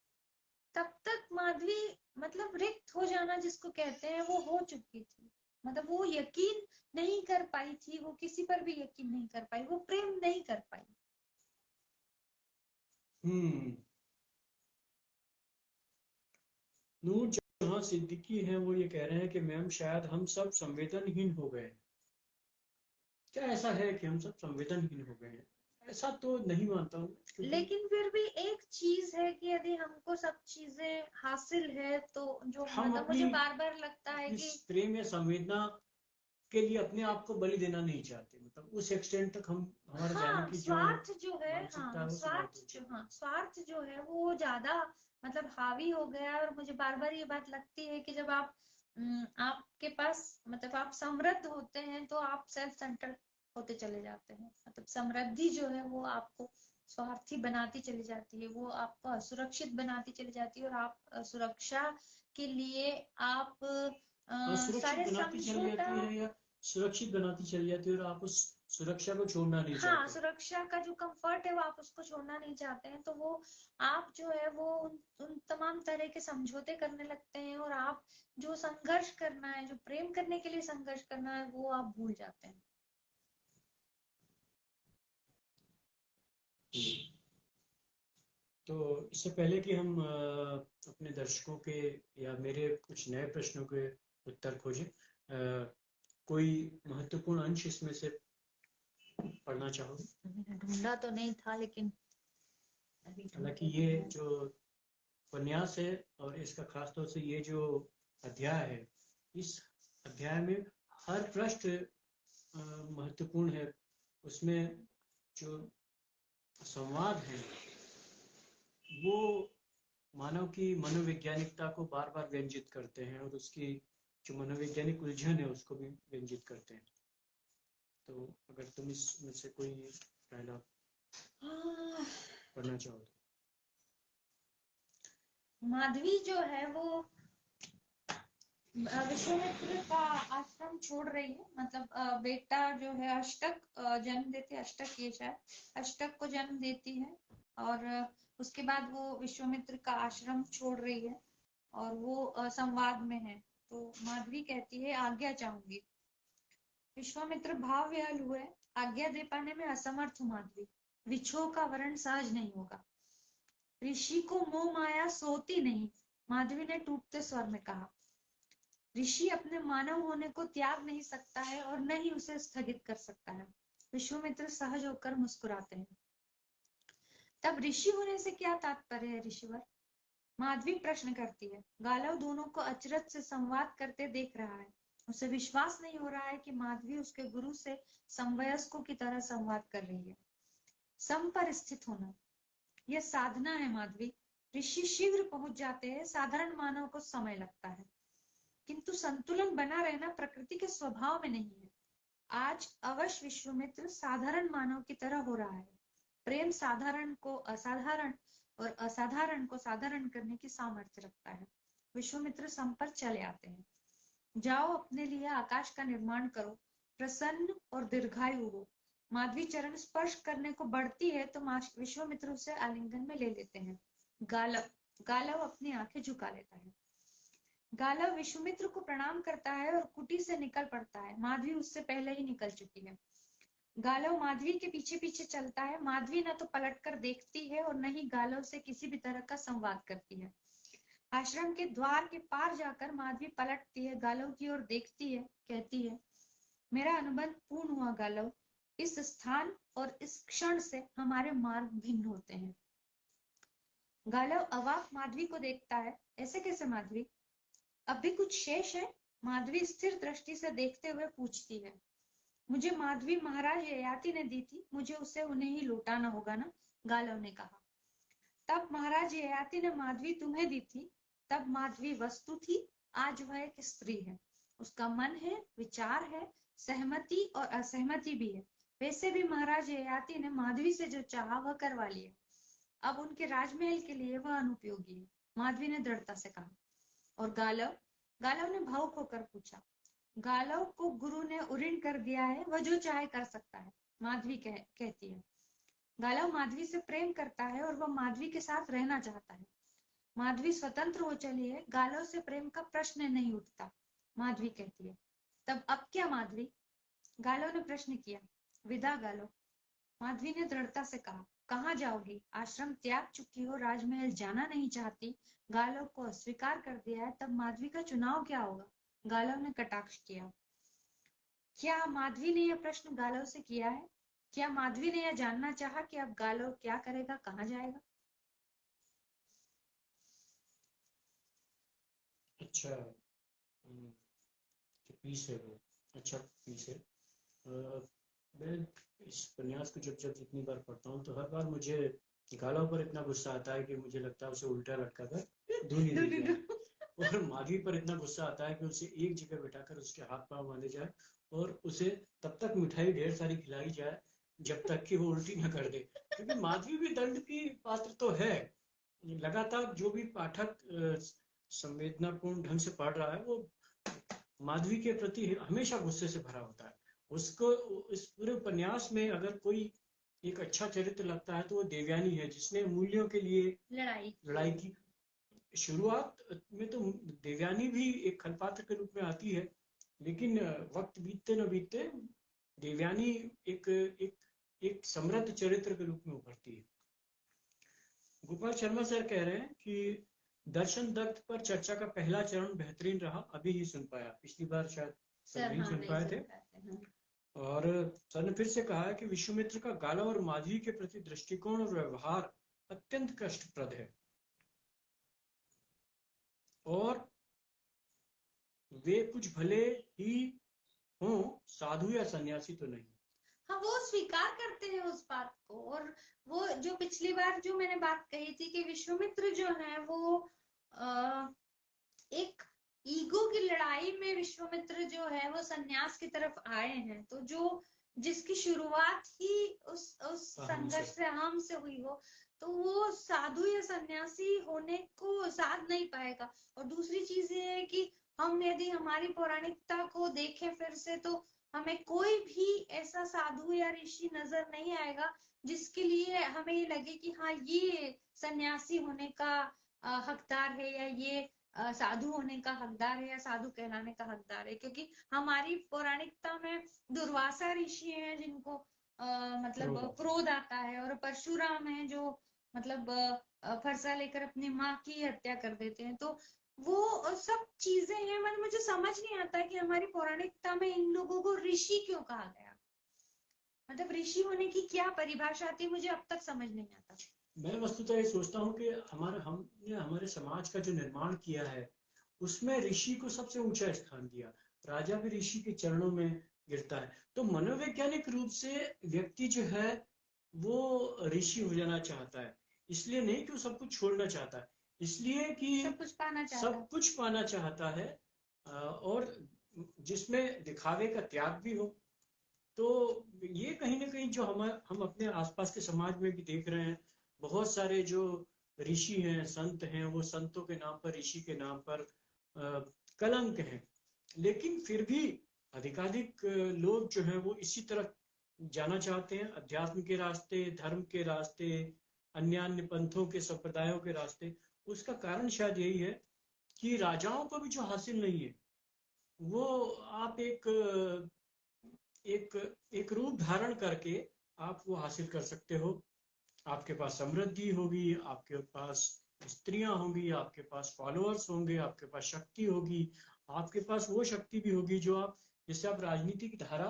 B: तब तक माधवी मतलब रिक्त हो जाना जिसको कहते हैं वो हो चुकी थी। मतलब वो यकीन नहीं कर पाई थी, वो किसी पर भी यकीन नहीं कर पाई, वो प्रेम नहीं कर पाई।
A: नूर जहां सिद्दीकी हैं वो ये कह रहे हैं कि मैम शायद हम सब संवेदनहीन हो गए। क्या ऐसा है कि हम सब संवेदनहीन हो गए हैं? ऐसा तो नहीं मानता हूँ, क्योंकि
B: लेकिन फिर भी एक चीज है कि यदि हमको सब चीजें हासिल है तो जो
A: हम
B: मतलब
A: अपनी
B: मुझे बार बार लगता है
A: इस
B: कि
A: प्रेम या संवेदना के लिए अपने आप को बलि देना नहीं चाहते। मतलब उस एक्सटेंट तक हम हमारे जाने
B: हाँ
A: की जो
B: स्वार्थ जो है,
A: मानसिकता
B: हाँ
A: है वो
B: स्वार्थ
A: समाप्त हो
B: जो,
A: चुकी
B: हाँ स्वार्थ जो है वो ज्यादा मतलब हावी हो गया है। और मुझे बार बार ये बात लगती है कि जब आप आपके पास मतलब आप समृद्ध होते हैं तो आप सेल्फ सेंटर्ड होते चले जाते हैं। मतलब समृद्धि जो है वो आपको स्वार्थी बनाती चली जाती है, वो आपको असुरक्षित बनाती चली जाती है, और आप सुरक्षा के लिए आप
A: असुरक्षित
B: सारे
A: बनाती चली
B: समझौता,
A: जाती है या सुरक्षित बनाती चली जाती है, और आप उस सुरक्षा को छोड़ना नहीं
B: हाँ
A: चाहते।
B: सुरक्षा का जो कंफर्ट है वो आप उसको छोड़ना नहीं चाहते हैं, तो वो आप जो है वो उन तमाम तरह के समझौते करने लगते हैं, और आप जो संघर्ष करना है, जो प्रेम करने के लिए संघर्ष करना है, वो आप भूल जाते हैं।
A: तो इससे पहले कि हम अपने दर्शकों के या मेरे कुछ नए प्रश्नों के उत्तर खोजें, कोई महत्वपूर्ण अंश इसमें से पढ़ना चाहोगे?
B: मैंने ढूंढा तो नहीं था, लेकिन अभी
A: हालांकि
B: ढूंढ
A: ये
B: रही हूँ।
A: जो उपन्यास है और इसका खासतौर से ये जो अध्याय है, इस अध्याय में हर पृष्ठ महत्वपूर्ण है। उसमें जो संवाद है वो मानव की मनोवैज्ञानिकता को बार बार व्यंजित करते हैं, और उसकी जो मनोवैज्ञानिक उलझन है उसको भी व्यंजित करते हैं। तो अगर तुम इसमें से कोई पहला
B: हाँ,
A: पढ़ना चाहो तो।
B: माधवी जो है वो विश्वामित्र का आश्रम छोड़ रही है। मतलब बेटा जो है अष्टक जन्म देती है, अष्टक ये शायद अष्टक को जन्म देती है, और उसके बाद वो विश्वामित्र का आश्रम छोड़ रही है, और वो संवाद में है। तो माधवी कहती है आज्ञा चाहूंगी। विश्वामित्र भाव विह्वल हुए, आज्ञा दे पाने में असमर्थ हूँ माधवी, विछोह का वर्ण सहज नहीं होगा। ऋषि को मोह माया सोती नहीं, माधवी ने टूटते स्वर में कहा। ऋषि अपने मानव होने को त्याग नहीं सकता है और न ही उसे स्थगित कर सकता है। विश्वामित्र सहज होकर मुस्कुराते हैं। तब ऋषि होने से क्या तात्पर्य है ऋषिवर? माधवी प्रश्न करती है। गालव दोनों को अचरज से संवाद करते देख रहा है। उसे विश्वास नहीं हो रहा है कि माधवी उसके गुरु से समवयस्कों की तरह संवाद कर रही है। सम पर स्थित होना, यह साधना है माधवी। ऋषि शीघ्र पहुंच जाते हैं, साधारण मानव को समय लगता है, किंतु संतुलन बना रहना प्रकृति के स्वभाव में नहीं है। आज अवश्य विश्वामित्र साधारण मानव की तरह हो रहा है। प्रेम साधारण को असाधारण और असाधारण को साधारण करने की सामर्थ्य रखता है। विश्वामित्र सम पर चले आते हैं। जाओ अपने लिए आकाश का निर्माण करो, प्रसन्न और दीर्घायु हो। माधवी चरण स्पर्श करने को बढ़ती है तो विश्वामित्र उसे आलिंगन में ले लेते हैं। गालव गालव अपनी आंखें झुका लेता है। गालव विश्वामित्र को प्रणाम करता है और कुटी से निकल पड़ता है। माधवी उससे पहले ही निकल चुकी है। गालव माधवी के पीछे पीछे चलता है। माधवी न तो पलटकर देखती है और न ही गालव से किसी भी तरह का संवाद करती है। आश्रम के द्वार के पार जाकर माधवी पलटती है, गालव की ओर देखती है, कहती है, मेरा अनुबंध पूर्ण हुआ गालव। इस स्थान और इस क्षण से हमारे मार्ग भिन्न होते हैं। गालव अवाक माधवी को देखता है। ऐसे कैसे माधवी? अब भी कुछ शेष है? माधवी स्थिर दृष्टि से देखते हुए पूछती है। मुझे माधवी महाराज ययाति ने दी थी, मुझे उसे उन्हें ही लौटाना होगा ना, गालव ने कहा। तब महाराज ययाति ने माधवी तुम्हें दी थी, तब माधवी वस्तु थी, आज वह एक स्त्री है। उसका मन है, विचार है, सहमति और असहमति भी है। वैसे भी महाराज ययाति ने माधवी से जो चाहा वह करवा लिया। अब उनके राजमहल के लिए वह अनुपयोगी है, माधवी ने दृढ़ता से कहा। और गालव? गालव ने भावुक होकर पूछा। गालव को गुरु ने उऋण कर दिया है, वह जो चाहे कर सकता है, माधवी कहती है। गालव माधवी से प्रेम करता है और वह माधवी के साथ रहना चाहता है। माधवी स्वतंत्र हो चली है, गालव से प्रेम का प्रश्न नहीं उठता, माधवी कहती है। तब अब क्या माधवी? गालो ने प्रश्न किया। विदा गालो, माधवी ने दृढ़ता से कहा। कहाँ जाओगी? आश्रम त्याग चुकी हो, राजमहल जाना नहीं चाहती, गालो को अस्वीकार कर दिया है, तब माधवी का चुनाव क्या होगा? गालो ने कटाक्ष किया। क्या माधवी ने यह प्रश्न गालो से किया है? क्या माधवी ने यह जानना चाहा कि अब गालो क्या करेगा, कहाँ जाएगा?
A: अच्छा पीस है वो, अच्छा पीस है। मैं इस उपन्यास को जब जब जितनी बार पढ़ता हूँ तो हर बार मुझे गालों पर इतना गुस्सा आता है कि मुझे लगता है उसे उल्टा लटका कर धूनी दी जाए, और माधवी पर इतना गुस्सा आता है कि उसे एक जगह बिठाकर उसके हाथ पांव बांधे जाए और उसे तब तक मिठाई ढेर सारी खिलाई जाए जब तक कि वो उल्टी न कर दे, क्योंकि माधवी भी दंड की पात्र तो है। लगातार जो भी पाठक संवेदनापूर्ण ढंग से पढ़ रहा है वो माधवी के प्रति हमेशा गुस्से से भरा होता है। उसको इस पूरे उपन्यास में अगर कोई एक अच्छा चरित्र लगता है तो वो देवयानी है, जिसने मूल्यों के लिए लड़ाई की। शुरुआत में तो देवयानी भी एक खलपात्र के रूप में आती है, लेकिन वक्त बीतते न बीतते देवयानी एक एक एक समृद्ध चरित्र के रूप में उभरती है। गोपाल शर्मा सर कह रहे हैं कि दर्शन दत्त पर चर्चा का पहला चरण बेहतरीन रहा, अभी ही सुन पाया, पिछली बार शायद सर नहीं सुन पाए थे। और सर ने फिर से कहा है कि विश्वामित्र का गाला और माधवी के प्रति दृष्टिकोण और व्यवहार अत्यंत कष्टप्रद है, और वे कुछ भले ही हों, साधु या सन्यासी तो नहीं।
B: हाँ, वो स्वीकार करते हैं उस बात को। और वो जो पिछली बार जो मैंने बात कही थी कि विश्वामित्र जो है वो एक ईगो की लड़ाई में विश्वामित्र जो है वो सन्यास की तरफ आए हैं, तो जो जिसकी शुरुआत ही उस संघर्ष से हम से हुई हो, तो वो साधु या सन्यासी होने को साध नहीं पाएगा। और दूसरी चीज ये है कि हम यदि हमारी पौराणिकता को देखें फिर से, तो हमें कोई भी ऐसा साधु या ऋषि नजर नहीं आएगा जिसके लिए हमें ये लगे कि हाँ ये सन्यासी होने का हकदार है, या ये साधु होने का हकदार है, या साधु कहलाने का हकदार है। क्योंकि हमारी पौराणिकता में दुर्वासा ऋषि हैं जिनको मतलब क्रोध आता है, और परशुराम है जो मतलब फरसा लेकर अपनी माँ की हत्या कर देते हैं। तो वो सब चीजें हैं, मतलब मुझे समझ नहीं आता कि हमारी पौराणिकता में इन लोगों को ऋषि क्यों कहा गया। मतलब ऋषि होने की क्या परिभाषा थी, मुझे अब तक समझ नहीं आता।
A: मैं वस्तुतः ये सोचता हूँ कि हमने हमारे समाज का जो निर्माण किया है उसमें ऋषि को सबसे ऊंचा स्थान दिया, राजा भी ऋषि के चरणों में गिरता है। तो मनोवैज्ञानिक रूप से व्यक्ति जो है वो ऋषि हो जाना चाहता है, इसलिए नहीं कि वो सब कुछ छोड़ना चाहता है, इसलिए कि सब कुछ पाना चाहता है, और जिसमें दिखावे का त्याग भी हो। तो ये कहीं ना कहीं जो हम अपने आसपास के समाज में भी देख रहे हैं, बहुत सारे जो ऋषि हैं, संत हैं, वो संतों के नाम पर, ऋषि के नाम पर कलंक हैं, लेकिन फिर भी अधिकाधिक लोग जो हैं वो इसी तरह जाना चाहते हैं, अध्यात्म के रास्ते, धर्म के रास्ते, अन्य अन्य पंथों के, संप्रदायों के रास्ते। उसका कारण शायद यही है कि राजाओं को भी जो हासिल नहीं है वो आप एक एक रूप धारण करके आप वो हासिल कर सकते हो। आपके पास समृद्धि होगी, आपके पास स्त्रियां होंगी, आपके पास फॉलोअर्स होंगे, आपके पास शक्ति होगी, आपके पास वो शक्ति भी होगी जो आप जिससे आप राजनीति की धारा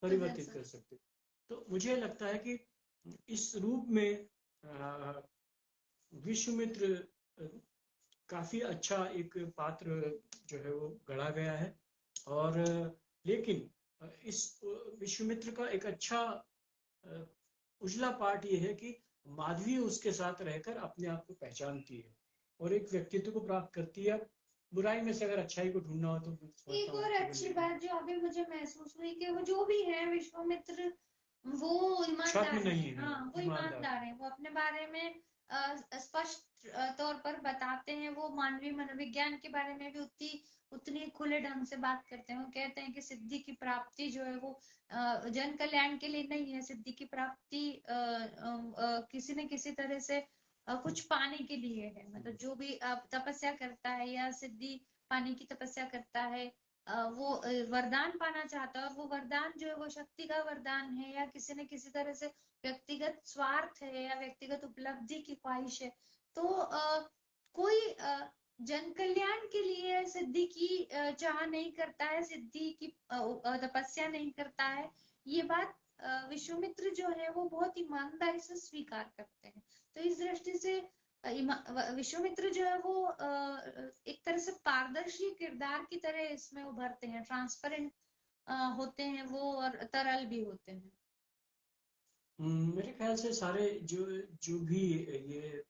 A: परिवर्तित कर सकते हो। तो मुझे लगता है कि इस रूप में विश्वामित्र काफी अच्छा एक पात्र जो है वो गढ़ा गया है। और लेकिन इस विश्वामित्र का एक अच्छा उजला पार्ट ये है कि माधवी उसके साथ रहकर अपने आप को पहचानती है और एक व्यक्तित्व को प्राप्त करती है। बुराई में से अगर अच्छाई को ढूंढना हो तो
B: एक और अच्छी बात जो अभी मुझे महसूस हुई कि वो जो भी है विश्वामित्र, वो ईमानदार है। हाँ, वो ईमानदार है, वो अपने बारे में स्पष्ट तौर पर बताते हैं। वो मानवीय मनोविज्ञान के बारे में भी उतनी खुले ढंग से बात करते हैं। वो कहते हैं कि सिद्धि की प्राप्ति जो है वो जन कल्याण के लिए नहीं है, सिद्धि की प्राप्ति किसी न किसी तरह से कुछ पाने के लिए है। मतलब जो भी तपस्या करता है या सिद्धि पाने की तपस्या करता है, वो वरदान पाना चाहता है और वो वरदान जो है वो शक्ति का वरदान है या किसी न किसी तरह से व्यक्तिगत स्वार्थ है या व्यक्तिगत उपलब्धि की ख्वाहिश है, तो कोई जन कल्याण के लिए सिद्धि की चाह नहीं करता है, सिद्धि की तपस्या नहीं करता है। ये बात विश्वामित्र जो है वो बहुत ईमानदारी से स्वीकार करते हैं। तो इस दृष्टि से विश्वामित्र जो है वो एक तरह से पारदर्शी किरदार की तरह इसमें उभरते हैं, ट्रांसपेरेंट होते हैं वो और तरल भी होते हैं।
A: मेरे ख्याल से सारे जो जो भी ये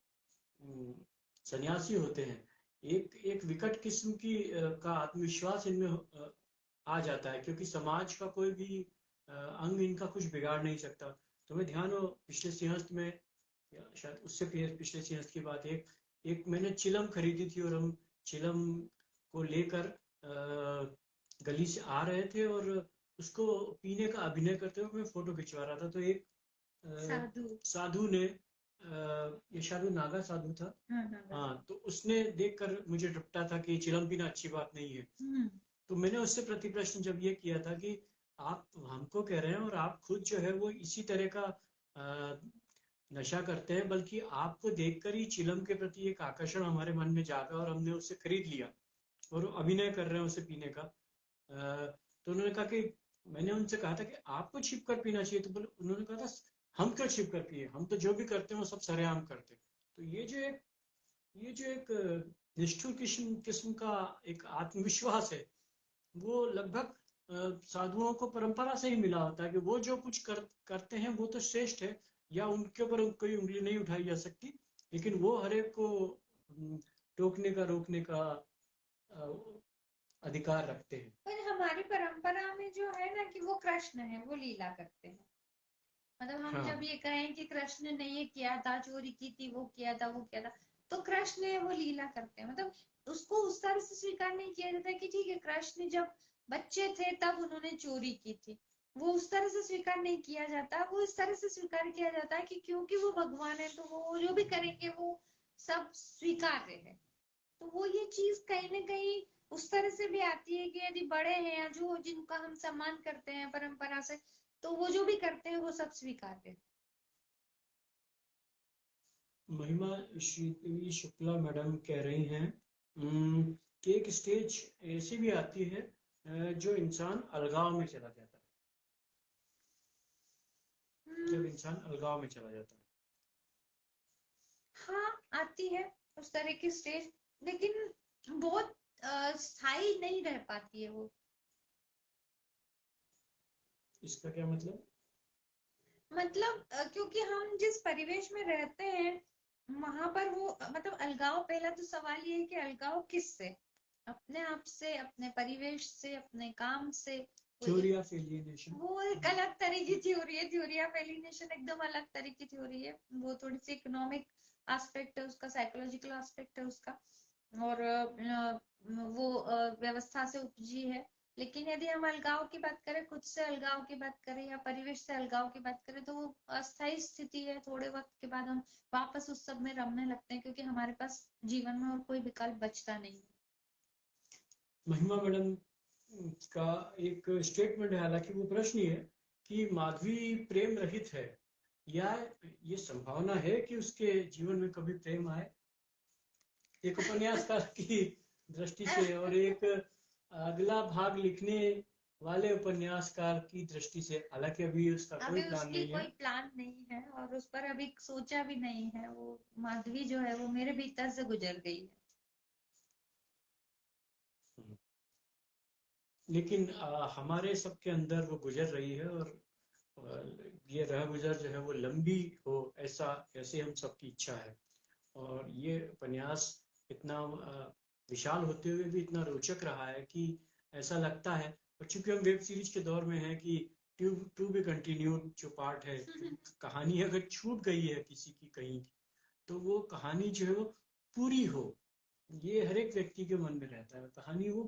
A: सन्यासी होते हैं, एक एक विकट किस्म की का आत्मविश्वास इनमें आ जाता है, क्योंकि समाज का कोई भी अंग इनका कुछ बिगाड़ नहीं सकता। तुम्हें ध्यान हो पिछले सिंहस्थ में, या शायद उससे पिछले सिंहस्थ की बात, एक मैंने चिलम खरीदी थी और हम चिलम को लेकर गली से आ रहे थे और उसको पीने का अभिनय करते हुए मैं फोटो खिंचवा रहा था। तो एक साधु ने, ये साधु नागा साधु था, हाँ, तो उसने देखकर मुझे डपटा था कि चिलम पीना अच्छी बात नहीं है। तो मैंने उससे प्रति प्रश्न जब ये किया था कि आप हमको कह रहे हैं और आप खुद जो है वो इसी तरह का नशा करते हैं, बल्कि आपको देखकर ही चिलम के प्रति एक आकर्षण हमारे मन में जागा और हमने उससे खरीद लिया और अभिनय कर रहे हैं उसे पीने का। तो उन्होंने कहा कि मैंने उनसे कहा था कि आपको छिप कर पीना चाहिए, तो बोले, उन्होंने कहा था हम क्यों छिप कर पिए, हम तो जो भी करते हैं वो सब सरेआम करते हैं। तो ये जो एक निष्ठुर किस्म का एक आत्मविश्वास है, वो लगभग साधुओं को परंपरा से ही मिला होता है कि वो जो कुछ करते हैं वो तो श्रेष्ठ है, या उनके ऊपर कोई उंगली नहीं उठाई जा सकती, लेकिन वो हर एक को टोकने का रोकने का अधिकार रखते हैं।
B: पर हमारी परंपरा में जो है ना कि वो कृष्ण है, वो लीला करते हैं। मतलब हम
A: हाँ।
B: जब ये कहें कि कृष्ण ने ये किया था, चोरी की थी, वो किया था, वो किया था, तो कृष्ण है वो लीला करते हैं। मतलब उसको उस तरह से स्वीकार नहीं किया जाता कि ठीक है कृष्ण जब बच्चे थे तब उन्होंने चोरी की थी, वो उस तरह से स्वीकार नहीं किया जाता। वो इस तरह से स्वीकार किया जाता है कि क्योंकि वो भगवान है तो वो जो भी करेंगे वो सब स्वीकार्य है। तो वो ये चीज कहीं ना कहीं उस तरह से भी आती है कि यदि बड़े हैं या जो जिनका हम सम्मान करते हैं परंपरा से, तो वो जो भी करते हैं वो सब स्वीकार्य है।
A: महिमा श्री शुक्ला मैडम कह रही हैं कि एक स्टेज ऐसी भी आती है जो इंसान अलगाव में चला जाता है, जब इंसान अलगाव में चला जाता है।
B: हाँ आती है उस तरह की स्टेज, लेकिन बहुत स्थायी नहीं रह पाती है वो।
A: इसका क्या मतलब?
B: मतलब क्योंकि हम जिस परिवेश में रहते हैं वहां पर वो मतलब अलगाव, पहला तो सवाल ये है कि अलगाव किससे, अपने आप से, अपने परिवेश से, अपने काम से।
A: थ्योरी ऑफ एलियनेशन,
B: वो एक अलग तरह की थ्योरी है, थ्योरी ऑफ एलिनेशन एकदम अलग तरह की थ्योरी है। वो थोड़ी सी इकोनॉमिक एस्पेक्ट है उसका, साइकोलॉजिकल एस्पेक्ट है उसका, और वो व्यवस्था से उपजी है। लेकिन यदि हम अलगाव की बात करें, खुद से अलगाव की बात करें या परिवेश से अलगाव की बात करें, तो वो अस्थायी स्थिति है। थोड़े वक्त के बाद हम वापस उस सब में रमने लगते हैं क्योंकि हमारे पास जीवन में और कोई विकल्प बचता नहीं है।
A: महिमा मैडम का एक स्टेटमेंट है, हालांकि वो प्रश्न ही है कि माधवी प्रेम रहित है, या ये संभावना है कि उसके जीवन में कभी प्रेम आए, एक उपन्यासकार की दृष्टि से और एक अगला भाग लिखने वाले उपन्यासकार की दृष्टि से। हालांकि अभी उसका कोई
B: अभी
A: प्लान
B: उसकी
A: नहीं
B: कोई
A: है।
B: प्लान नहीं है और उस पर अभी सोचा भी नहीं है। वो माधवी जो है वो मेरे भीतर से गुजर गई है।
A: लेकिन हमारे सबके अंदर वो गुजर रही है, और ये रह गुजर जो है वो लंबी हो, ऐसे हम सबकी इच्छा है। और ये उपन्यास इतना विशाल होते हुए भी इतना रोचक रहा है कि ऐसा लगता है, और चूंकि हम वेब सीरीज के दौर में हैं कि टू बी कंटिन्यूड जो पार्ट है, कहानी अगर छूट गई है किसी की कहीं, तो वो कहानी जो है वो पूरी हो, ये हर एक व्यक्ति के मन में रहता है। कहानी वो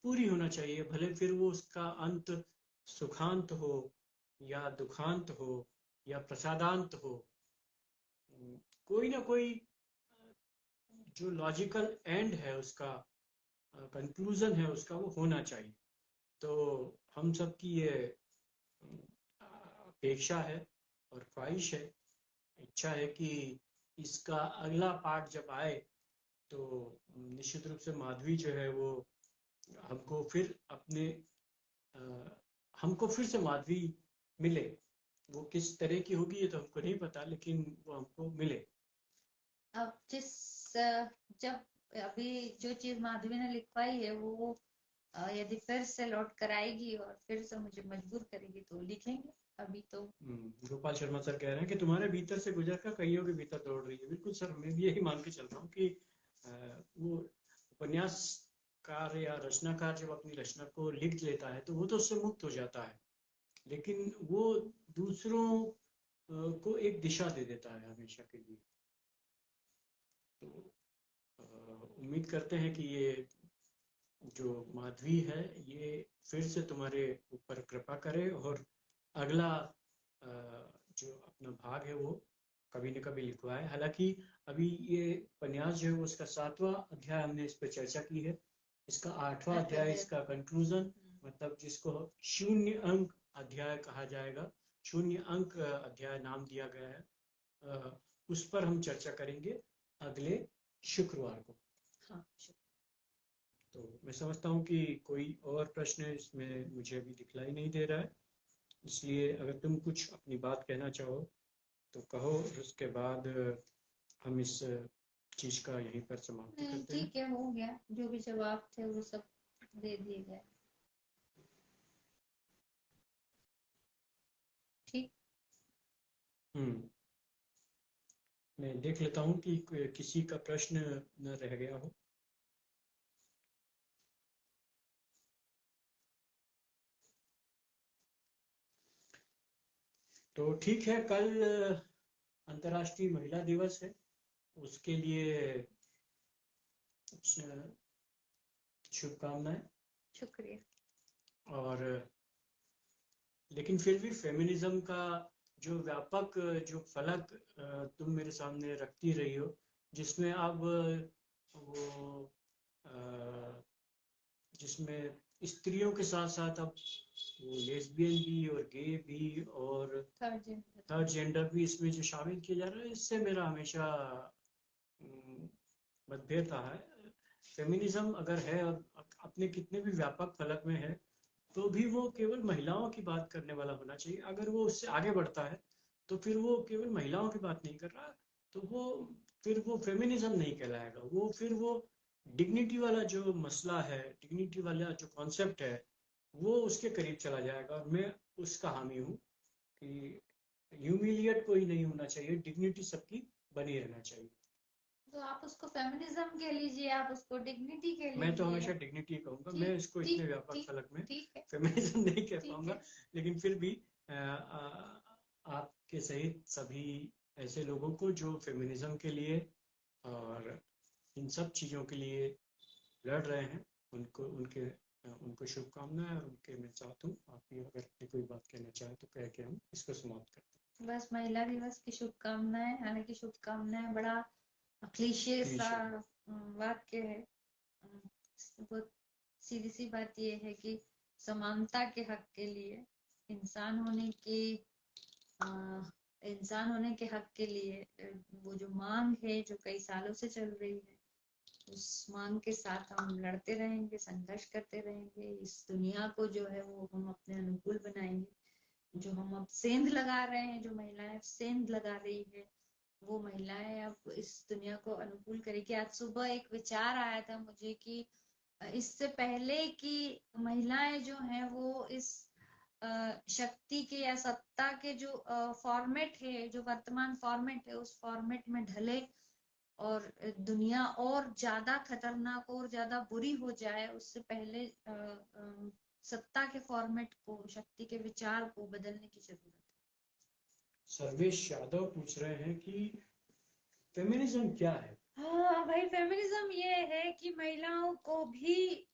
A: पूरी होना चाहिए, भले फिर वो उसका अंत सुखांत हो या दुखांत हो या प्रसादांत हो, कोई ना कोई जो लॉजिकल एंड है उसका, कंक्लूजन है उसका, वो होना चाहिए। तो हम सब की ये अपेक्षा है और ख्वाहिश है, इच्छा है कि इसका अगला पार्ट जब आए तो निश्चित रूप से माधवी जो है वो हमको फिर अपने हमको फिर से माधवी मिले। वो किस तरह की होगी ये तो हमको नहीं पता, लेकिन वो हमको मिले।
B: अब जब अभी जो चीज माधवी ने लिखवाई है वो यदि फिर से लौट कर आएगी और फिर से मुझे मजबूर करेगी तो लिखेंगे। अभी तो
A: गोपाल शर्मा सर कह रहे हैं कि तुम्हारे भीतर से गुजर कर कईयों के भीतर दौड़ रही है। बिल्कुल सर, मैं भी यही मान के चल रहा हूँ कि वो उपन्यासकार या रचनाकार जब अपनी रचना को लिख लेता है तो वो तो उससे मुक्त हो जाता है, लेकिन वो दूसरों को एक दिशा दे देता है हमेशा के लिए। तो उम्मीद करते हैं कि ये जो माधवी है ये फिर से तुम्हारे ऊपर कृपा करे और अगला जो अपना भाग है वो कभी न कभी लिखवाए। हालांकि अभी ये उपन्यास जो है वो उसका 7वां अध्याय हमने इस पर चर्चा की है। इसका 8वां अध्याय इसका कंक्लूजन, मतलब जिसको 0 अंक अध्याय कहा जाएगा, 0 अंक अध्याय नाम दिया गया है, उस पर हम चर्चा करेंगे अगले शुक्रवार को।
B: हाँ,
A: तो मैं समझता हूँ कि कोई और प्रश्न इसमें मुझे अभी दिखलाई नहीं दे रहा है, इसलिए अगर तुम कुछ अपनी बात कहना चाहो तो कहो, उसके बाद हम इस चीज का यहीं पर समाप्ति करते हैं।
B: ठीक है, हो गया। जो भी जवाब थे वो सब दे दिए गए। ठीक।
A: मैं देख लेता हूँ कि किसी का प्रश्न न रह गया हो। तो ठीक है, कल अंतर्राष्ट्रीय महिला दिवस है, उसके लिए शुभकामनाएं।
B: शुक्रिया।
A: और लेकिन फिर भी फेमिनिज्म का जो व्यापक जो फलक तुम मेरे सामने रखती रही हो, जिसमें अब वो जिसमें स्त्रियों के साथ साथ अब वो लेस्बियन भी और गे भी और थर्ड जेंडर भी इसमें जो शामिल किया जा रहा है, इससे मेरा हमेशा मतभेद रहा है। फेमिनिज्म अगर है और अपने कितने भी व्यापक फलक में है, तो भी वो केवल महिलाओं की बात करने वाला होना चाहिए। अगर वो उससे आगे बढ़ता है तो फिर वो केवल महिलाओं की बात नहीं कर रहा, तो वो फिर वो फेमिनिज्म नहीं कहलाएगा। वो फिर वो डिग्निटी वाला जो मसला है, डिग्निटी वाला जो कॉन्सेप्ट है, वो उसके करीब चला जाएगा। और मैं उसका हामी हूँ कि ह्यूमिलिएट कोई नहीं होना चाहिए, डिग्निटी सबकी बनी रहना चाहिए।
B: तो आप उसको फेमिनिज्म कह लीजिए, आप उसको डिग्निटी कह लीजिए।
A: मैं तो हमेशा डिग्निटी कहूंगा, मैं इसको इतने व्यापक फलक में फेमिनिज्म नहीं कह पाऊंगा, लेकिन फिर भी आपके सहित सभी ऐसे लोगों को जो फेमिनिज्म के लिए और इन सब चीजों के लिए लड़ रहे हैं, उनको शुभकामनाएं और उनके मैं साथ हूँ। आप भी अगर कोई बात कहना चाहे तो कह के हम इसको समाप्त करते हैं।
B: बस महिला दिवस की शुभकामनाएं। हालांकि शुभकामनाएं बड़ा क्लीशे सा वाक्य है। बहुत सीधी सी बात ये है कि समानता के हक के लिए, इंसान होने के हक के लिए वो जो मांग है जो कई सालों से चल रही है, उस मांग के साथ हम लड़ते रहेंगे, संघर्ष करते रहेंगे। इस दुनिया को जो है वो हम अपने अनुकूल बनाएंगे। जो हम अब सेंध लगा रहे हैं, जो महिलाएं सेंध लगा रही है, वो महिलाएं अब इस दुनिया को अनुकूल करेगी। आज सुबह एक विचार आया था मुझे कि इससे पहले कि महिलाएं जो हैं वो इस शक्ति के या सत्ता के जो फॉर्मेट है, जो वर्तमान फॉर्मेट है, उस फॉर्मेट में ढले और दुनिया और ज्यादा खतरनाक और ज्यादा बुरी हो जाए, उससे पहले सत्ता के फॉर्मेट को, शक्ति के विचार को बदलने की जरूरत है।
A: सर्वेश यादव पूछ रहे हैं कि फेमिनिज्म क्या है?
B: हाँ भाई, फेमिनिज्म ये है कि महिलाओं को भी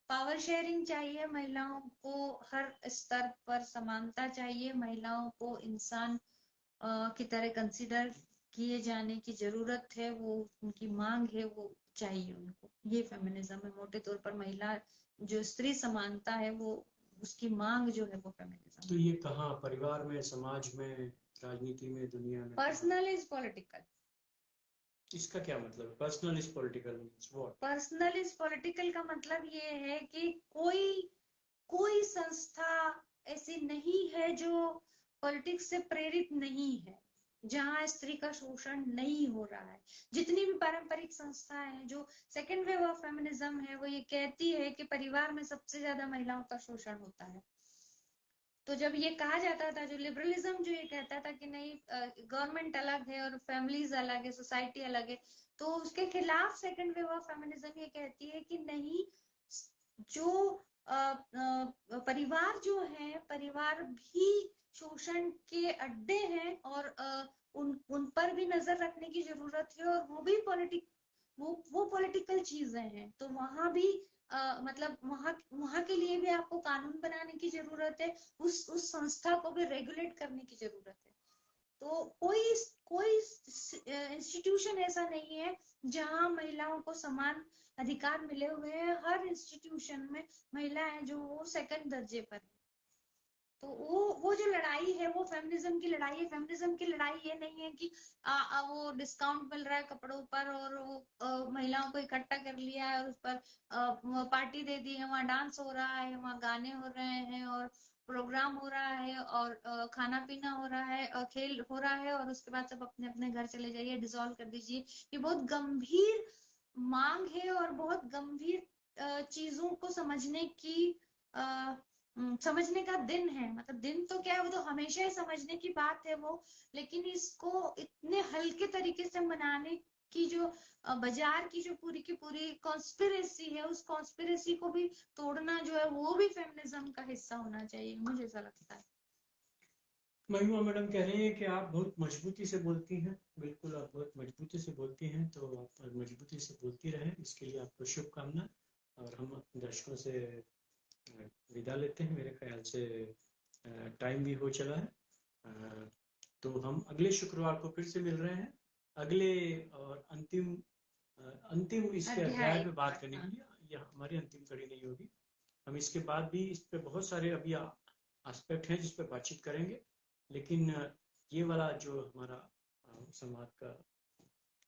B: पावर शेयरिंग चाहिए, महिलाओं को हर स्तर पर समानता चाहिए, महिलाओं को इंसान की तरह कंसीडर किए जाने की जरूरत है, वो उनकी मांग है, वो चाहिए उनको। ये फेमिनिज्म है मोटे तौर पर। महिला जो स्त्री समानता है वो उसकी मांग जो है वो फेमिनिज्म।
A: तो ये कहाँ, परिवार में, समाज में, राजनीति में, दुनिया में?
B: Personal is political.
A: इसका क्या मतलब? Personal is political means what?
B: Personal is political का मतलब ये है कि कोई संस्था ऐसी नहीं है जो पॉलिटिक्स से प्रेरित नहीं है, जहां स्त्री का शोषण नहीं हो रहा है। जितनी भी पारंपरिक संस्थाएं हैं, जो सेकेंड वेव ऑफ फेमिनिज्म है, वो ये कहती है कि परिवार में सबसे ज्यादा महिलाओं का शोषण होता है। तो जब ये कहा जाता था, जो लिबरलिज्म जो ये कहता था कि नहीं गवर्नमेंट अलग है और फैमिलीज अलग है, सोसाइटी अलग है, तो उसके खिलाफ सेकंड वेव ऑफ फेमिनिज्म ये कहती है कि नहीं, जो परिवार जो है, परिवार भी शोषण के अड्डे हैं और उन पर भी नजर रखने की जरूरत है, और वो भी वो पॉलिटिकल चीजें हैं। तो वहां भी मतलब वहां के लिए भी आपको कानून बनाने की जरूरत है, उस संस्था को भी रेगुलेट करने की जरूरत है। तो कोई इंस्टीट्यूशन ऐसा नहीं है जहां महिलाओं को समान अधिकार मिले हुए हैं। हर इंस्टीट्यूशन में महिलाएं जो वो सेकंड दर्जे पर है। तो वो जो लड़ाई है वो फेमिनिज्म की लड़ाई है। फेमिनिज्म की लड़ाई ये नहीं है कि वो डिस्काउंट मिल रहा है कपड़ों पर और वो महिलाओं को इकट्ठा कर लिया है और उस पर पार्टी दे दी है, वहाँ डांस हो रहा है, वहाँ गाने हो रहे हैं और प्रोग्राम हो रहा है और खाना पीना हो रहा है और खेल हो रहा है, और उसके बाद सब अपने अपने घर चले जाइए, डिसॉल्व कर दीजिए। ये बहुत गंभीर मांग है और बहुत गंभीर चीजों को समझने का दिन है। मतलब दिन तो क्या है, वो तो हमेशा ही समझने की बात है वो, लेकिन इसको इतने हल्के तरीके से मनाने की जो बाजार की जो पूरी की पूरी कॉन्स्पिरेसी है, उस कॉन्स्पिरेसी को भी तोड़ना जो है वो भी फेमिनिज्म का हिस्सा होना चाहिए, मुझे ऐसा लगता है।
A: महिमा मैडम कह रही हैं कि आप बहुत मजबूती से बोलती हैं। बिल्कुल, आप बहुत मजबूती से बोलती हैं, तो आप मजबूती से बोलती रहें, इसके लिए आपको शुभकामना। और हम दर्शकों से विदा लेते हैं, मेरे ख्याल से टाइम भी हो चला है। तो हम अगले शुक्रवार को फिर से मिल रहे हैं, अगले और अंतिम इसके अध्याय पे बात करने के लिए। यह हमारी अंतिम कड़ी नहीं होगी, हम इसके बाद भी इस पे बहुत सारे अभी एस्पेक्ट हैं जिस पे बातचीत करेंगे, लेकिन ये वाला जो हमारा संवाद का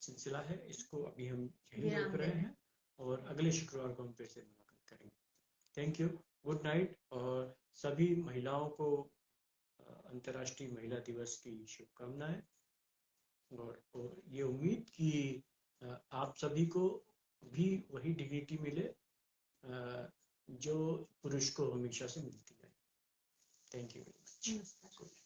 A: सिलसिला है, इसको अभी हम यहीं रोक रहे हैं और अगले शुक्रवार को हम फिर से मुलाकात करेंगे। थैंक यू, गुड नाइट, और सभी महिलाओं को अंतर्राष्ट्रीय महिला दिवस की शुभकामनाएं, और ये उम्मीद कि आप सभी को भी वही डिग्निटी मिले जो पुरुष को हमेशा से मिलती है। Thank you very much.